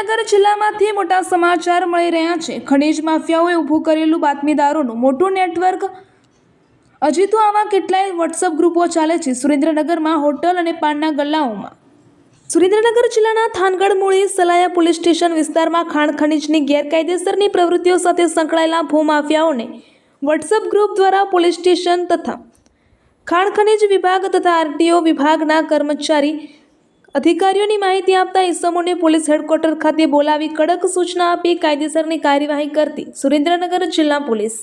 સુરેન્દ્રનગર જિલ્લામાંથી મોટા સમાચાર મળી રહ્યા છે। ખનીજ માફિયાઓએ ઊભું કરેલું બાતમીદારોનું મોટું નેટવર્ક। હજી તો આવા કેટલાય વોટ્સએપ ગ્રુપો ચાલે છે સુરેન્દ્રનગરમાં હોટલ અને પાનના ગલ્લાઓમાં। સુરેન્દ્રનગર જિલ્લાના થાનગઢ મૂળી સલાયા પોલીસ સ્ટેશન વિસ્તારમાં ખાણ ખનીજની ગેરકાયદેસરની પ્રવૃત્તિઓ સાથે સંકળાયેલા ભૂમાફિયાઓને વોટ્સએપ ગ્રુપ દ્વારા પોલીસ સ્ટેશન તથા ખાણ ખનીજ વિભાગ તથા આરટીઓ વિભાગના કર્મચારી અધિકારીઓની માહિતી આપતા ઇસમોને પોલીસ હેડક્વાર્ટર ખાતે બોલાવી કડક સૂચના આપી કાયદેસરની કાર્યવાહી કરતી સુરેન્દ્રનગર જિલ્લા પોલીસ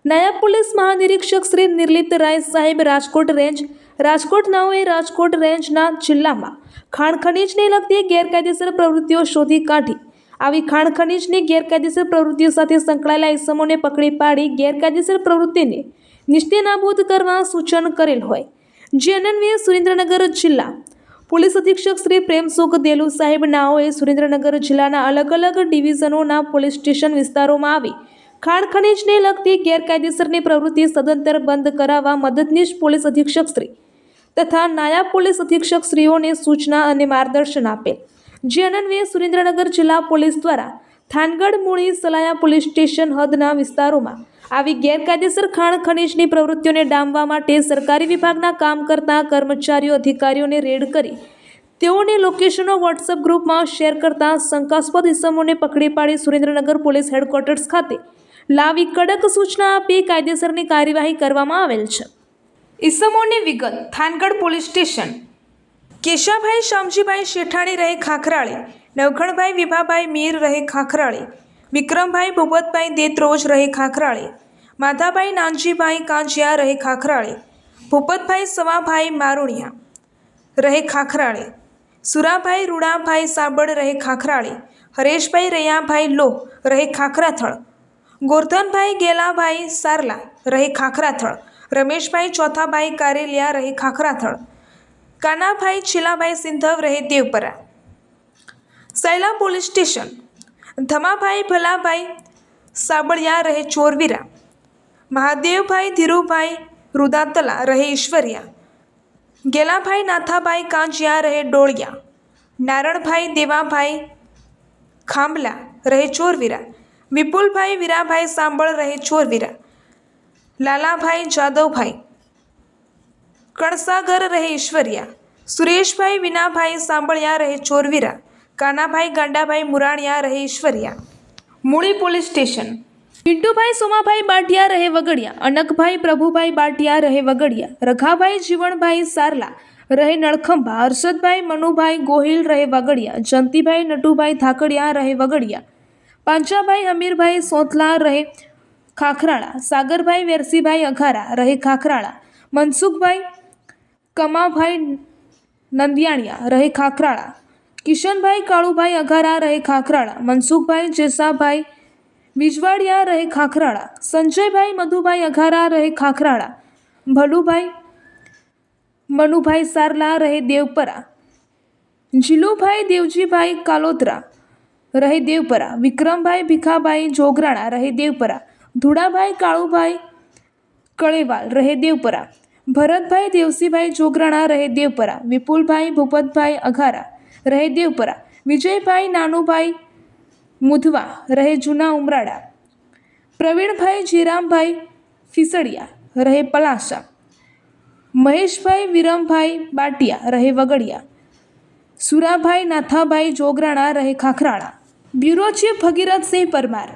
નાયબ પોલીસ મહાનિરીક્ષક શ્રી નિર્લિપ્ત રાય સાહેબ રાજકોટ રેન્જ રાજકોટ નાઓએ રાજકોટ રેન્જના જિલ્લામાં ખાણ ખનીજને લગતી ગેરકાયદેસર પ્રવૃત્તિઓ શોધી કાઢી આવી ખાણ ખનીજની ગેરકાયદેસર પ્રવૃત્તિઓ સાથે સંકળાયેલા ઇસમોને પકડી પાડી ગેરકાયદેસર પ્રવૃત્તિને નિસ્તેનાબૂદ કરવા સૂચન કરેલ હોય। જે અન્વયે સુરેન્દ્રનગર જિલ્લા પોલીસ અધિક્ષક શ્રી પ્રેમસુખ દેલુ સાહેબ નાઓએ સુરેન્દ્રનગર જિલ્લાના અલગ અલગ ડિવિઝનોના પોલીસ સ્ટેશન વિસ્તારોમાં આવી ખાણ ખનીજને લગતી ગેરકાયદેસરની પ્રવૃત્તિ સદંતર બંધ કરાવવા મદદનીશ પોલીસ અધિક્ષક શ્રી તથા નાયબ પોલીસ અધિક્ષક શ્રીઓને સૂચના અને માર્ગદર્શન આપેલ। જે અન્વયે સુરેન્દ્રનગર જિલ્લા પોલીસ દ્વારા થાનગઢ મૂળી સલાયા પોલીસ સ્ટેશન હદના વિસ્તારોમાં આવી ગેરકાયદેસર ખાણ ખનીજની પ્રવૃત્તિઓને ડામવા માટે સરકારી વિભાગના કામ કરતા કર્મચારીઓ અધિકારીઓને રેડ કરી તેઓને લોકેશનો વોટ્સએપ ગ્રુપમાં શેર કરતા શંકાસ્પદ ઇસમોને પકડી પાડી સુરેન્દ્રનગર પોલીસ હેડક્વાર્ટર્સ ખાતે લાવી કડક સૂચના આપી કાયદેસરની કાર્યવાહી કરવામાં આવેલ છે। ઇસમોની વિગત: થાનગઢ પોલીસ સ્ટેશન કેશાભાઈ શામજીભાઈ શેઠાણી રહે ખાખરાળી, નવઘણભાઈ વિભાભાઈ મીર રહે ખાખરાળી, વિક્રમભાઈ ભૂપતભાઈ દેત્રોજ રહે ખાખરાળી, માધાભાઈ નાનજીભાઈ કાંજિયા રહે ખાખરાળી, ભૂપતભાઈ સવાભાઈ મારુણિયા રહે ખાખરાળી, સુરાભાઈ રૂડાભાઈ સાબડ રહે ખાખરાળી, હરેશભાઈ રૈયાભાઈ લો રહે ખાખરાથળ, ગોરધનભાઈ ગેલાભાઈ સારલા રહે ખાખરાથળ, રમેશભાઈ ચોથાભાઈ કારેલિયા રહે ખાખરાથળ, કાનાભાઈ છીલાભાઈ સિંધવ રહે દેવપરા। સૈલા પોલીસ સ્ટેશન ધમાભાઈ ભલાભાઈ સાબળિયા રહે ચોરવીરા, મહાદેવભાઈ ધીરુભાઈ રુદાતલા રહે ઈશ્વરિયા, ગેલાભાઈ નાથાભાઈ કાંજિયા રહે ડોળિયા, નારણભાઈ દેવાભાઈ ખાંભલા રહે ચોરવીરા, વિપુલભાઈ વીરાભાઈ સાંબળ રહે ચોરવીરા, લાલાભાઈ જાદવભાઈ કણસાગર રહે ઈશ્વરિયા, સુરેશભાઈ વિનાભાઈ સાંબળિયા રહે ચોરવીરા, કાનાભાઈ ગાંડાભાઈ મુરાણિયા રહે ઈશ્વરિયા। મૂળી પોલીસ સ્ટેશન પિન્ટુભાઈ સોમાભાઈ બાટિયા રહે વગડિયા, અનકભાઈ પ્રભુભાઈ બાટિયા રહે વગડિયા, રઘાભાઈ જીવણભાઈ સારલા રહે નળખંભા, હર્ષદભાઈ મનુભાઈ ગોહિલ રહે વગડિયા, જંતીભાઈ નટુભાઈ ધાકડિયા રહે વગડિયા, પાંચાભાઈ હમીરભાઈ સોથલા રહે ખાખરાળા, સાગરભાઈ વેરસીભાઈ અઘારા રહે ખાખરાળા, મનસુખભાઈ કમાભાઈ નંદિયાણિયા રહે ખાખરાળા, કિશનભાઈ કાળુભાઈ અઘારા રહે ખાખરાળા, મનસુખભાઈ જેસાભાઈ વિજવાડિયા રહે ખાખરાળા, સંજયભાઈ મધુભાઈ અઘારા રહે ખાખરાળા, ભલુભાઈ મનુભાઈ સારલા રહે દેવપરા, જીલુભાઈ દેવજીભાઈ કાલોદરા રહે દેવપરા, વિક્રમભાઈ ભીખાભાઈ જોગરાણા રહે દેવપરા, ધુડાભાઈ કાળુભાઈ કળેવાલ રહે દેવપરા, ભરતભાઈ દેવસીભાઈ જોગરાણા રહે દેવપરા, વિપુલભાઈ ભૂપતભાઈ અઘારા રહે દેવપરા, વિજયભાઈ નાનુભાઈ મુધવા રહે જૂના ઉમરાળા, પ્રવીણભાઈ જીરામભાઈ ફીસડિયા રહે પલાસા, મહેશભાઈ વિરમભાઈ બાટિયા રહે વગડિયા, સુરાભાઈ નાથાભાઈ જોગરાણા રહે Khakhrala. Bureau chief Bhagirathsinh Parmar.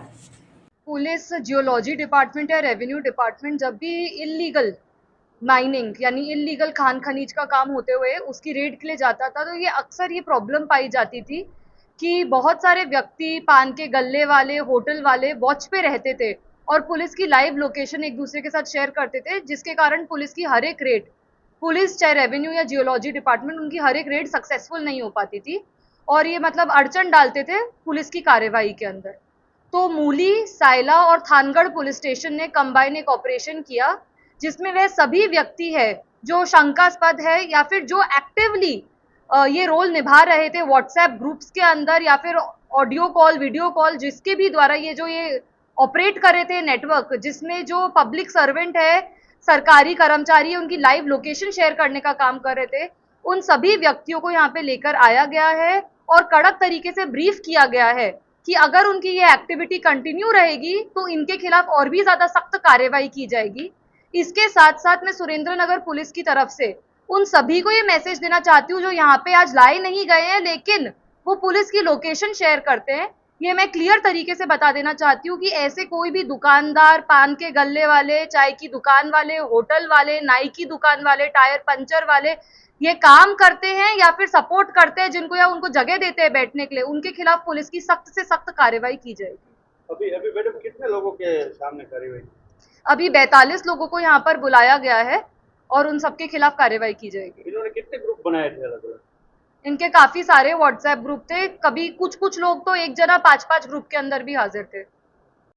Police geology department या रेवेन्यू डिपार्टमेंट जब भी इलीगल माइनिंग यानी इलीगल खान खनीज का काम होते हुए उसकी रेड के लिए जाता था तो ये अक्सर ये प्रॉब्लम पाई जाती थी कि बहुत सारे व्यक्ति पान के गल्ले वाले होटल वाले वॉच पे रहते थे और पुलिस की लाइव लोकेशन एक दूसरे के साथ शेयर करते थे, जिसके कारण पुलिस की हर एक रेड, पुलिस चाहे रेवेन्यू या जियोलॉजी डिपार्टमेंट, उनकी हर एक रेड सक्सेसफुल नहीं हो पाती थी और ये मतलब अड़चन डालते थे पुलिस की कार्यवाही के अंदर। तो मूली, सायला और थानगढ़ पुलिस स्टेशन ने कंबाइन एक ऑपरेशन किया जिसमें वह सभी व्यक्ति है जो शंकास्पद है या फिर जो एक्टिवली ये रोल निभा रहे थे व्हाट्सएप ग्रुप्स के अंदर या फिर ऑडियो कॉल, वीडियो कॉल, जिसके भी द्वारा ये जो ये ऑपरेट कर रहे थे नेटवर्क, जिसमें जो पब्लिक सर्वेंट है, सरकारी कर्मचारी, उनकी लाइव लोकेशन शेयर करने का काम कर रहे थे, उन सभी व्यक्तियों को यहाँ पे लेकर आया गया है और कड़क तरीके से ब्रीफ किया गया है कि अगर उनकी ये एक्टिविटी कंटिन्यू रहेगी तो इनके खिलाफ और भी ज्यादा सख्त कार्रवाई की जाएगी। इसके साथ साथ मैं सुरेंद्र नगर पुलिस की तरफ से उन सभी को ये मैसेज देना चाहती हूँ जो यहाँ पे आज लाए नहीं गए हैं लेकिन वो पुलिस की लोकेशन शेयर करते हैं। ये मैं क्लियर तरीके से बता देना चाहती हूँ कि ऐसे कोई भी दुकानदार, पान के गल्ले वाले, चाय की दुकान वाले, होटल वाले, नाई की दुकान वाले, टायर पंचर वाले ये काम करते हैं या फिर सपोर्ट करते हैं जिनको या उनको जगह देते हैं बैठने के लिए, उनके खिलाफ पुलिस की सख्त से सख्त कार्रवाई की जाएगी। अभी अभी मैडम कितने लोगों के सामने कार्रवाई? अभी 42 लोगों को यहाँ पर बुलाया गया है और उन सबके खिलाफ कार्रवाई की जाएगी। इन्होंने कितने ग्रुप बनाए थे अलग अलग? इनके काफी सारे व्हाट्सएप ग्रुप थे, कभी कुछ कुछ लोग तो एक जना 5-5 ग्रुप के अंदर भी हाजिर थे।